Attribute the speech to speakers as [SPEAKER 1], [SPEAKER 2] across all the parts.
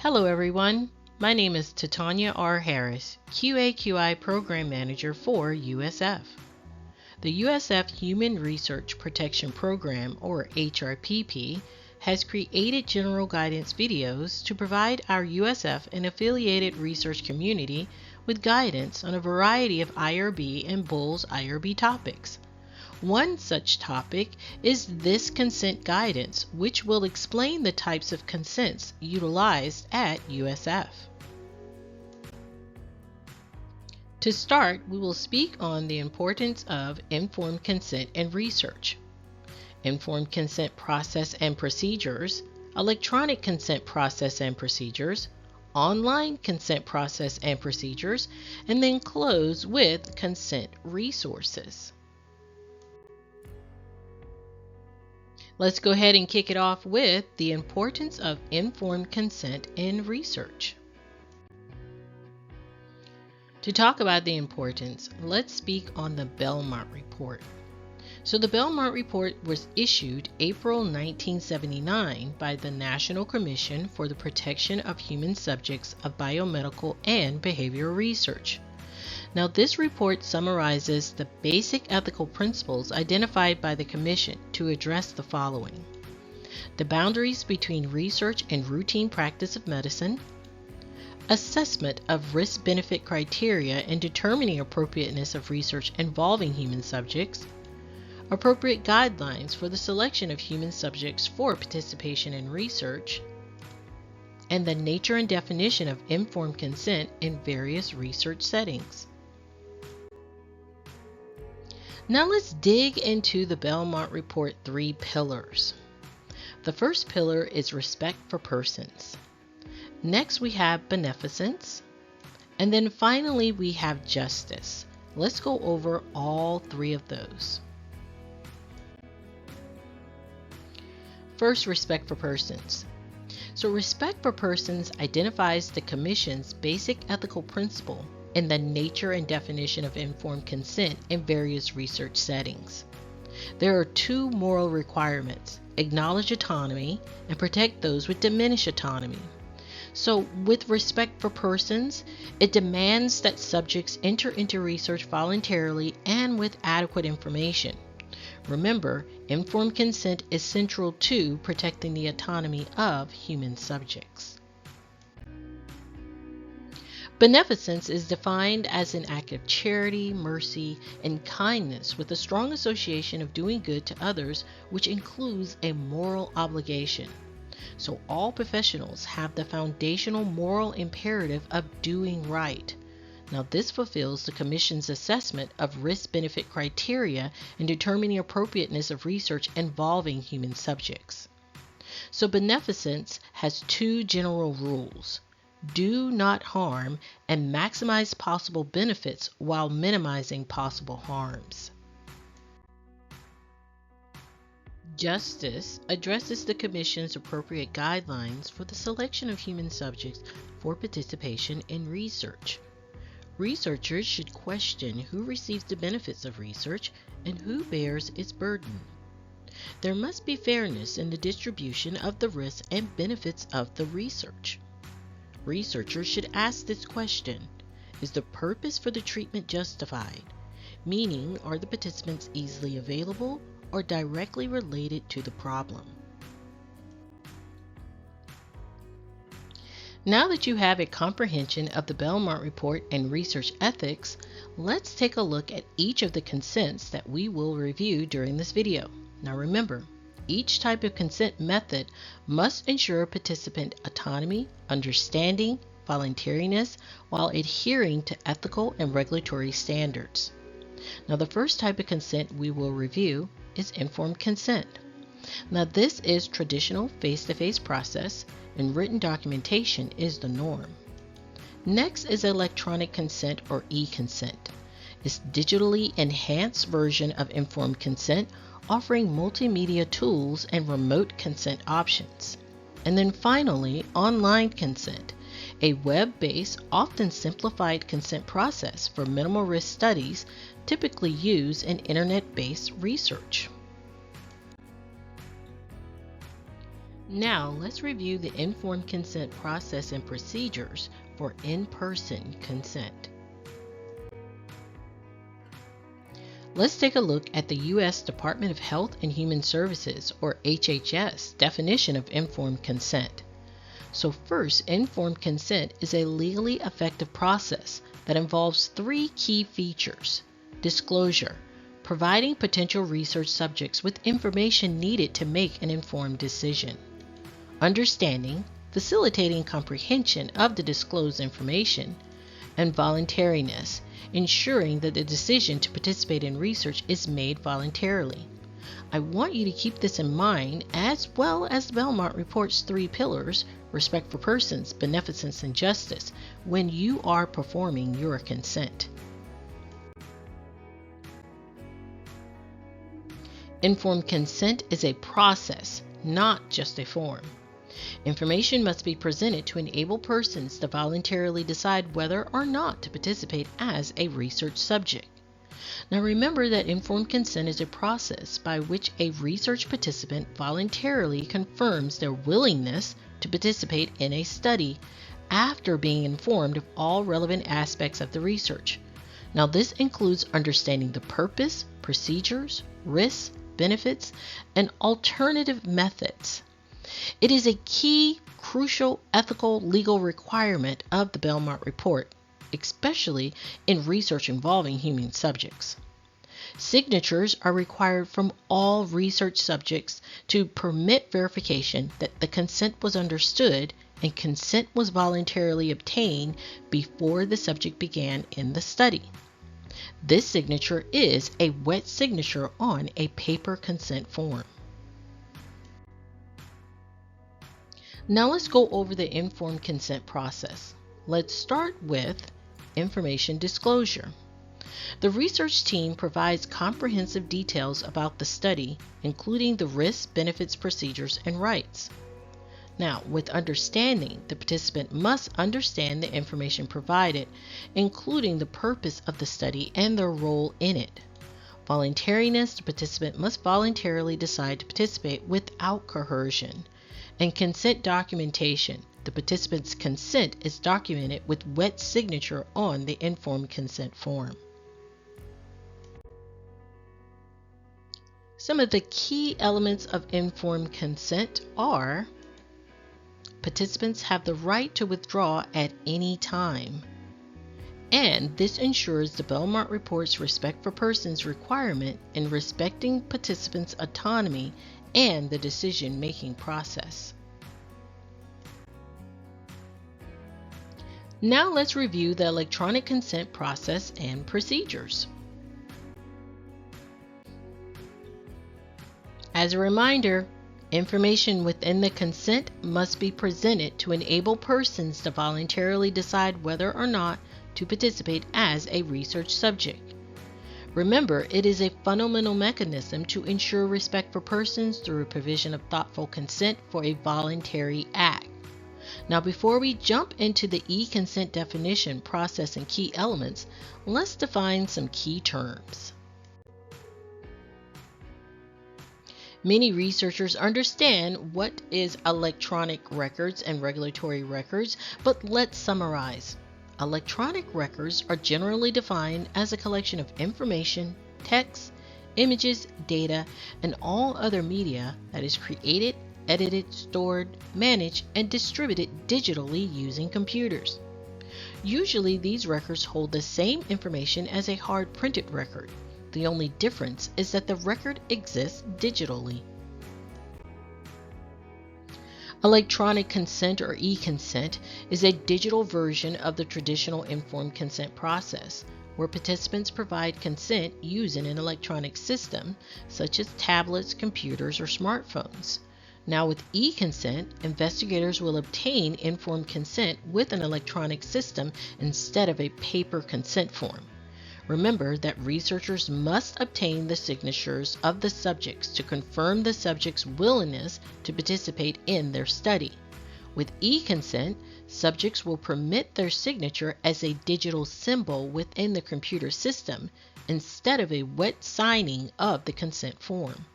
[SPEAKER 1] Hello everyone, my name is Titania R. Harris, QAQI Program Manager for USF. The USF Human Research Protection Program, or HRPP, has created general guidance videos to provide our USF and affiliated research community with guidance on a variety of IRB and BULLS IRB topics. One such topic is this consent guidance, which will explain the types of consents utilized at USF. To start, we will speak on the importance of informed consent and research, informed consent process and procedures, electronic consent process and procedures, online consent process and procedures, and then close with consent resources. Let's go ahead and kick it off with the importance of informed consent in research. To talk about the importance, let's speak on the Belmont Report. So the Belmont Report was issued April 1979 by the National Commission for the Protection of Human Subjects of Biomedical and Behavioral Research. Now, this report summarizes the basic ethical principles identified by the Commission to address the following: the boundaries between research and routine practice of medicine, assessment of risk-benefit criteria in determining appropriateness of research involving human subjects, appropriate guidelines for the selection of human subjects for participation in research, and the nature and definition of informed consent in various research settings. Now let's dig into the Belmont Report 3 pillars. The first pillar is respect for persons. Next we have beneficence. And then finally we have justice. Let's go over all three of those. First, respect for persons. So respect for persons identifies the Commission's basic ethical principle in the nature and definition of informed consent in various research settings. There are two moral requirements: acknowledge autonomy and protect those with diminished autonomy. So with respect for persons, it demands that subjects enter into research voluntarily and with adequate information. Remember, informed consent is central to protecting the autonomy of human subjects. Beneficence is defined as an act of charity, mercy, and kindness with a strong association of doing good to others, which includes a moral obligation. So all professionals have the foundational moral imperative of doing right. Now this fulfills the Commission's assessment of risk-benefit criteria in determining appropriateness of research involving human subjects. So beneficence has two general rules: do not harm and maximize possible benefits while minimizing possible harms. Justice addresses the Commission's appropriate guidelines for the selection of human subjects for participation in research. Researchers should question who receives the benefits of research and who bears its burden. There must be fairness in the distribution of the risks and benefits of the research. Researchers should ask this question: is the purpose for the treatment justified? Meaning, are the participants easily available or directly related to the problem? Now that you have a comprehension of the Belmont Report and research ethics, let's take a look at each of the consents that we will review during this video. Now remember, each type of consent method must ensure participant autonomy, understanding, voluntariness, while adhering to ethical and regulatory standards. Now the first type of consent we will review is informed consent. Now this is traditional face-to-face process, and written documentation is the norm. Next is electronic consent, or e-consent. It's digitally enhanced version of informed consent, offering multimedia tools and remote consent options. And then finally, online consent, a web-based, often simplified consent process for minimal risk studies typically used in internet-based research. Now, let's review the informed consent process and procedures for in-person consent. Let's take a look at the U.S. Department of Health and Human Services, or HHS, definition of informed consent. So first, informed consent is a legally effective process that involves three key features: disclosure, providing potential research subjects with information needed to make an informed decision; understanding, facilitating comprehension of the disclosed information; and voluntariness, ensuring that the decision to participate in research is made voluntarily. I want you to keep this in mind, as well as the Belmont Report's three pillars: respect for persons, beneficence, and justice, when you are performing your consent. Informed consent is a process, not just a form. Information must be presented to enable persons to voluntarily decide whether or not to participate as a research subject. Now remember that informed consent is a process by which a research participant voluntarily confirms their willingness to participate in a study after being informed of all relevant aspects of the research. Now this includes understanding the purpose, procedures, risks, benefits, and alternative methods. It is a key, crucial ethical legal requirement of the Belmont Report, especially in research involving human subjects. Signatures are required from all research subjects to permit verification that the consent was understood and consent was voluntarily obtained before the subject began in the study. This signature is a wet signature on a paper consent form. Now let's go over the informed consent process. Let's start with information disclosure. The research team provides comprehensive details about the study, including the risks, benefits, procedures, and rights. Now, with understanding, the participant must understand the information provided, including the purpose of the study and their role in it. Voluntariness, the participant must voluntarily decide to participate without coercion. And consent documentation, the participant's consent is documented with wet signature on the informed consent form. Some of the key elements of informed consent are: participants have the right to withdraw at any time, and this ensures the Belmont Report's respect for persons requirement in respecting participants' autonomy and the decision-making process. Now let's review the electronic consent process and procedures. As a reminder, information within the consent must be presented to enable persons to voluntarily decide whether or not to participate as a research subject. Remember, it is a fundamental mechanism to ensure respect for persons through provision of thoughtful consent for a voluntary act. Now, before we jump into the e-consent definition, process, and key elements, let's define some key terms. Many researchers understand what is electronic records and regulatory records, but let's summarize. Electronic records are generally defined as a collection of information, text, images, data, and all other media that is created, edited, stored, managed, and distributed digitally using computers. Usually these records hold the same information as a hard printed record. The only difference is that the record exists digitally. Electronic consent, or e-consent, is a digital version of the traditional informed consent process, where participants provide consent using an electronic system, such as tablets, computers, or smartphones. Now with e-consent, investigators will obtain informed consent with an electronic system instead of a paper consent form. Remember that researchers must obtain the signatures of the subjects to confirm the subject's willingness to participate in their study. With e-consent, subjects will permit their signature as a digital symbol within the computer system instead of a wet signing of the consent form.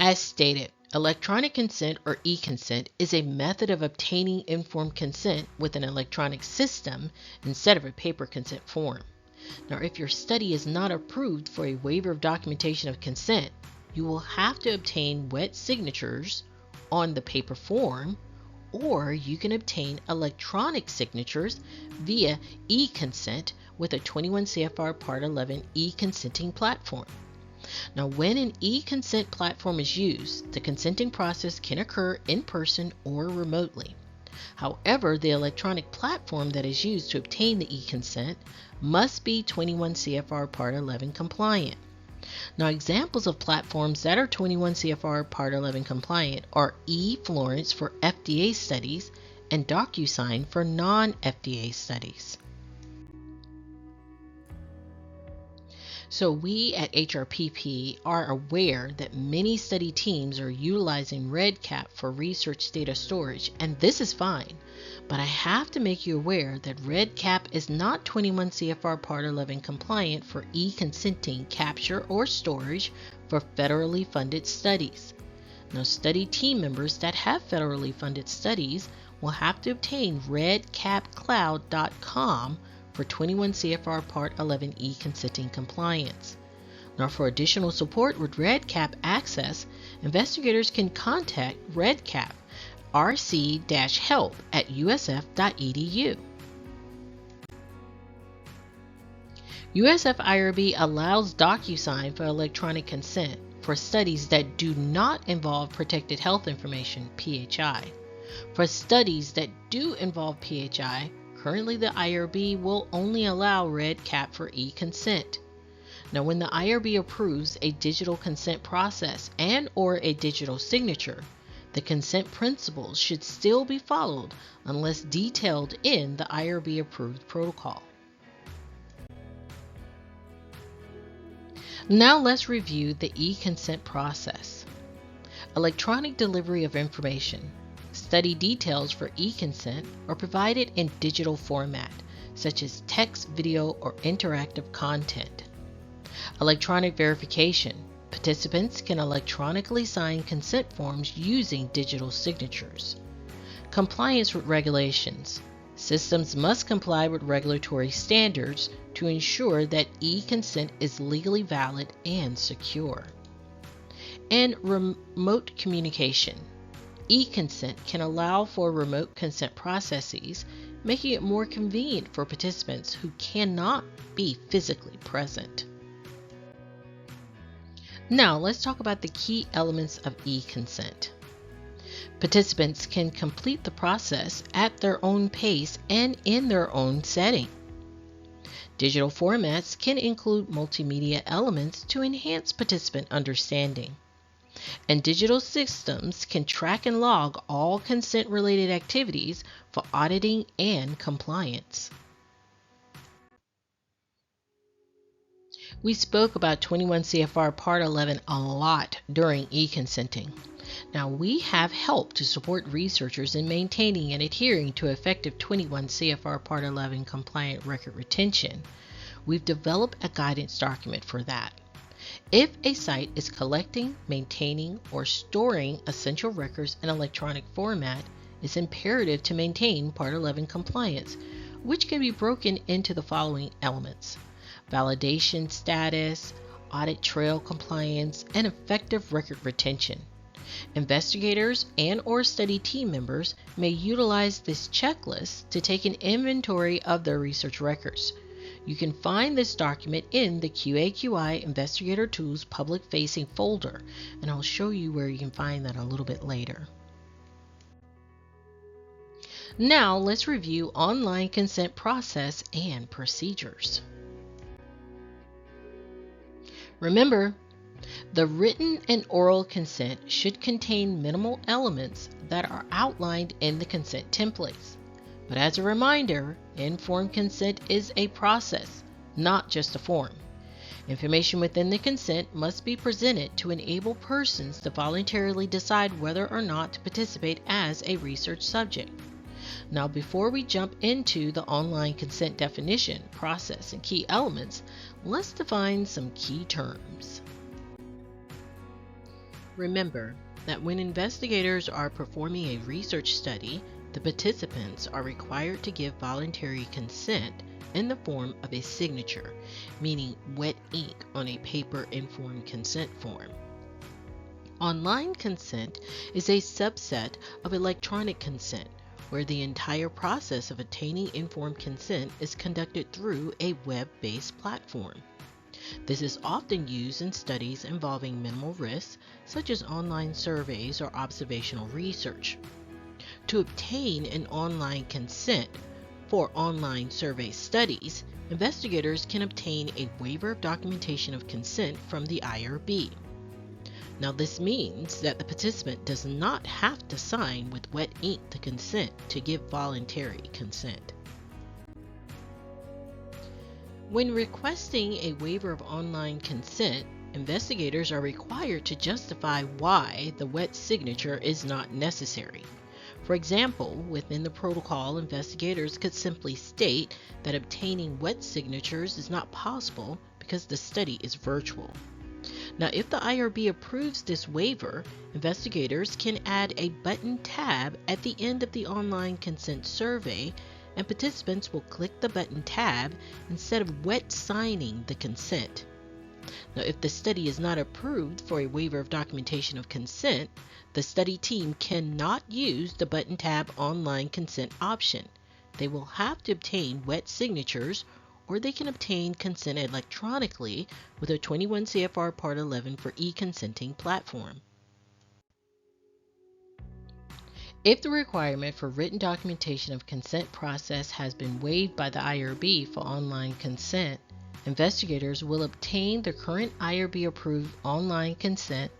[SPEAKER 1] As stated, electronic consent or e-consent is a method of obtaining informed consent with an electronic system instead of a paper consent form. Now, if your study is not approved for a waiver of documentation of consent, you will have to obtain wet signatures on the paper form, or you can obtain electronic signatures via e-consent with a 21 CFR Part 11 e-consenting platform. Now, when an e-consent platform is used, the consenting process can occur in person or remotely. However, the electronic platform that is used to obtain the e-consent must be 21 CFR Part 11 compliant. Now, examples of platforms that are 21 CFR Part 11 compliant are eFlorence for FDA studies and DocuSign for non-FDA studies. So we at HRPP are aware that many study teams are utilizing REDCap for research data storage, and this is fine, but I have to make you aware that REDCap is not 21 CFR Part 11 compliant for e-consenting capture or storage for federally funded studies. Now, study team members that have federally funded studies will have to obtain redcapcloud.com for 21 CFR Part 11 e-consenting compliance. Now, for additional support with REDCap access, investigators can contact REDCap rc-help@usf.edu. USF IRB allows DocuSign for electronic consent for studies that do not involve protected health information, PHI. For studies that do involve PHI, currently the IRB will only allow REDCap for e-consent. Now, when the IRB approves a digital consent process and or a digital signature, the consent principles should still be followed unless detailed in the IRB approved protocol. Now let's review the e-consent process. Electronic delivery of information. Study details for e-consent are provided in digital format, such as text, video, or interactive content. Electronic verification. Participants can electronically sign consent forms using digital signatures. Compliance with regulations. Systems must comply with regulatory standards to ensure that e-consent is legally valid and secure. And remote communication. E-consent can allow for remote consent processes, making it more convenient for participants who cannot be physically present. Now, let's talk about the key elements of e-consent. Participants can complete the process at their own pace and in their own setting. Digital formats can include multimedia elements to enhance participant understanding. And digital systems can track and log all consent-related activities for auditing and compliance. We spoke about 21 CFR Part 11 a lot during e-consenting. Now, we have helped to support researchers in maintaining and adhering to effective 21 CFR Part 11 compliant record retention. We've developed a guidance document for that. If a site is collecting, maintaining, or storing essential records in electronic format, it's imperative to maintain Part 11 compliance, which can be broken into the following elements: validation status, audit trail compliance, and effective record retention. Investigators and or study team members may utilize this checklist to take an inventory of their research records. You can find this document in the QAQI Investigator Tools public-facing folder, and I'll show you where you can find that a little bit later. Now let's review online consent process and procedures. Remember, the written and oral consent should contain minimal elements that are outlined in the consent templates. But as a reminder, informed consent is a process, not just a form. Information within the consent must be presented to enable persons to voluntarily decide whether or not to participate as a research subject. Now, before we jump into the online consent definition, process, and key elements, let's define some key terms. Remember that when investigators are performing a research study, the participants are required to give voluntary consent in the form of a signature, meaning wet ink on a paper informed consent form. Online consent is a subset of electronic consent, where the entire process of obtaining informed consent is conducted through a web-based platform. This is often used in studies involving minimal risk, such as online surveys or observational research. To obtain an online consent for online survey studies, investigators can obtain a waiver of documentation of consent from the IRB. Now, this means that the participant does not have to sign with wet ink the consent to give voluntary consent. When requesting a waiver of online consent, investigators are required to justify why the wet signature is not necessary. For example, within the protocol, investigators could simply state that obtaining wet signatures is not possible because the study is virtual. Now, if the IRB approves this waiver, investigators can add a button tab at the end of the online consent survey, and participants will click the button tab instead of wet signing the consent. Now, if the study is not approved for a waiver of documentation of consent, the study team cannot use the button tab online consent option. They will have to obtain wet signatures, or they can obtain consent electronically with a 21 CFR Part 11 for e-consenting platform. If the requirement for written documentation of consent process has been waived by the IRB for online consent, investigators will obtain the current IRB-approved online consent,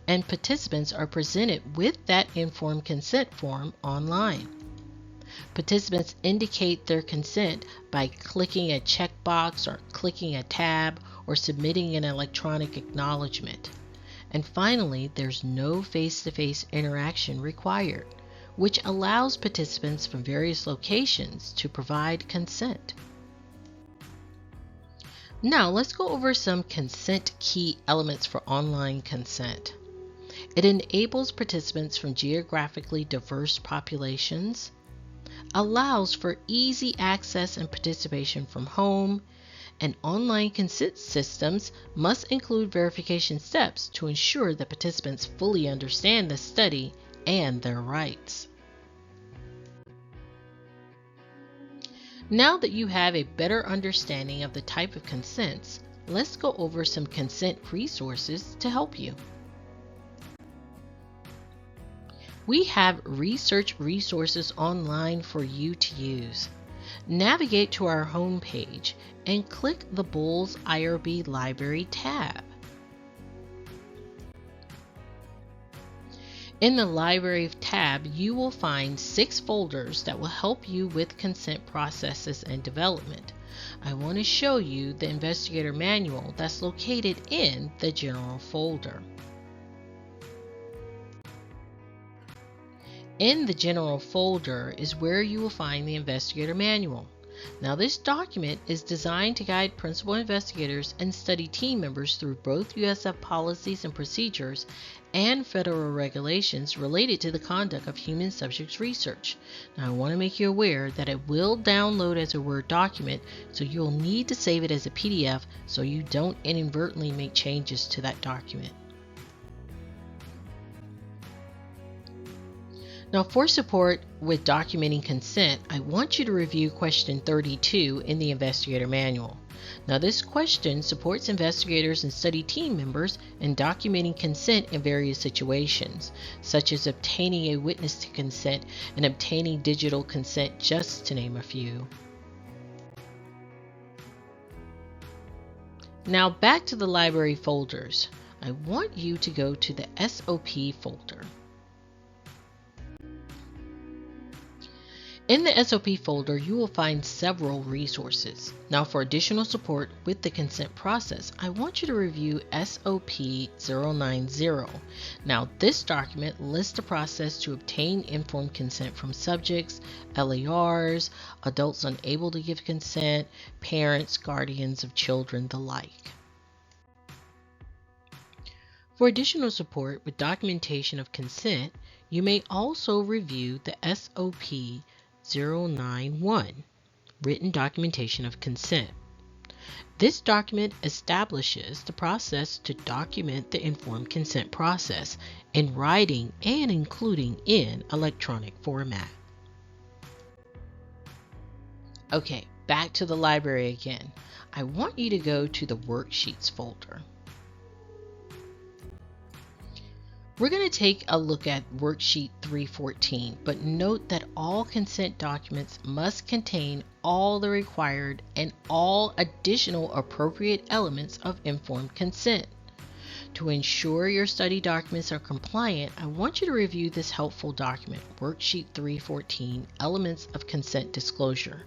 [SPEAKER 1] and participants are presented with that informed consent form online. Participants indicate their consent by clicking a checkbox or clicking a tab or submitting an electronic acknowledgement. And finally, there's no face-to-face interaction required, which allows participants from various locations to provide consent. Now, let's go over some consent key elements for online consent. It enables participants from geographically diverse populations, allows for easy access and participation from home, and online consent systems must include verification steps to ensure that participants fully understand the study and their rights. Now that you have a better understanding of the type of consents, let's go over some consent resources to help you. We have research resources online for you to use. Navigate to our home page and click the Bulls IRB Library tab. In the Library tab, you will find 6 folders that will help you with consent processes and development. I want to show you the investigator manual that's located in the General folder. In the General folder is where you will find the investigator manual. Now, this document is designed to guide principal investigators and study team members through both USF policies and procedures and federal regulations related to the conduct of human subjects research. Now, I want to make you aware that it will download as a Word document, so you'll need to save it as a PDF so you don't inadvertently make changes to that document. Now, for support with documenting consent, I want you to review question 32 in the investigator manual. Now, this question supports investigators and study team members in documenting consent in various situations, such as obtaining a witness to consent and obtaining digital consent, just to name a few. Now, back to the library folders. I want you to go to the SOP folder. In the SOP folder, you will find several resources. Now, for additional support with the consent process, I want you to review SOP 090. Now, this document lists the process to obtain informed consent from subjects, LARs, adults unable to give consent, parents, guardians of children, the like. For additional support with documentation of consent, you may also review the SOP 091, Written Documentation of Consent. This document establishes the process to document the informed consent process in writing and including in electronic format. Okay, back to the library again. I want you to go to the Worksheets folder. We're going to take a look at Worksheet 314, but note that all consent documents must contain all the required and all additional appropriate elements of informed consent. To ensure your study documents are compliant, I want you to review this helpful document, Worksheet 314, Elements of Consent Disclosure.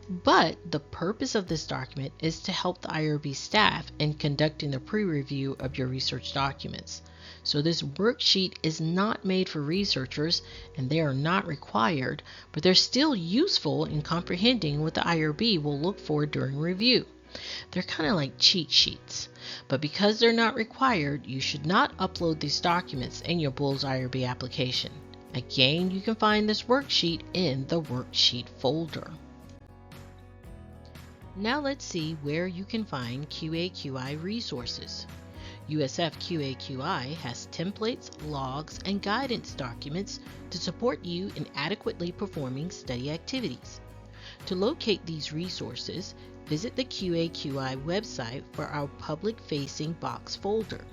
[SPEAKER 1] But the purpose of this document is to help the IRB staff in conducting the pre-review of your research documents. So this worksheet is not made for researchers and they are not required, but they're still useful in comprehending what the IRB will look for during review. They're kind of like cheat sheets, but because they're not required, you should not upload these documents in your Bulls IRB application. Again, you can find this worksheet in the Worksheet folder. Now let's see where you can find QAQI resources. USF QAQI has templates, logs, and guidance documents to support you in adequately performing study activities. To locate these resources, visit the QAQI website for our public-facing box folder.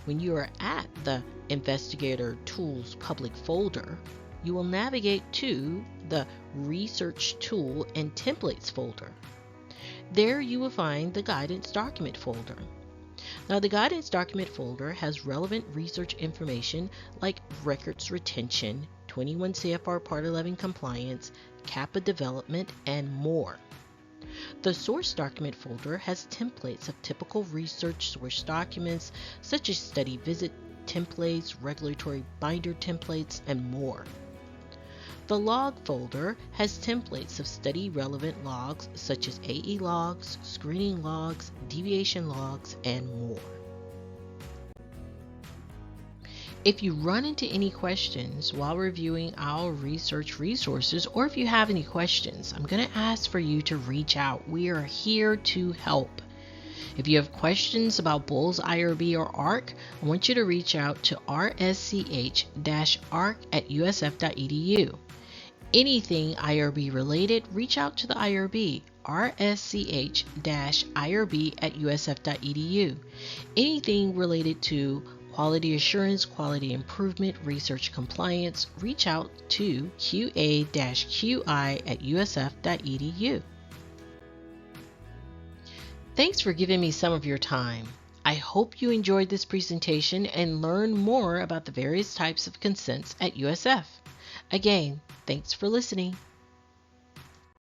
[SPEAKER 1] When you are at the Investigator Tools public folder, you will navigate to the Research Tool and Templates folder. There you will find the Guidance Document folder. Now, the Guidance Document folder has relevant research information like records retention, 21 CFR Part 11 compliance, CAPA development, and more. The Source Document folder has templates of typical research source documents such as study visit templates, regulatory binder templates, and more. The Log folder has templates of study-relevant logs such as AE logs, screening logs, deviation logs, and more. If you run into any questions while reviewing our research resources, or if you have any questions, I'm going to ask for you to reach out. We are here to help. If you have questions about Bulls IRB or ARC, I want you to reach out to rsch-arc@usf.edu. Anything IRB related, reach out to the IRB, rsch-irb@usf.edu. Anything related to quality assurance, quality improvement, research compliance, reach out to qa-qi@usf.edu. Thanks for giving me some of your time. I hope you enjoyed this presentation and learned more about the various types of consents at USF. Again, thanks for listening.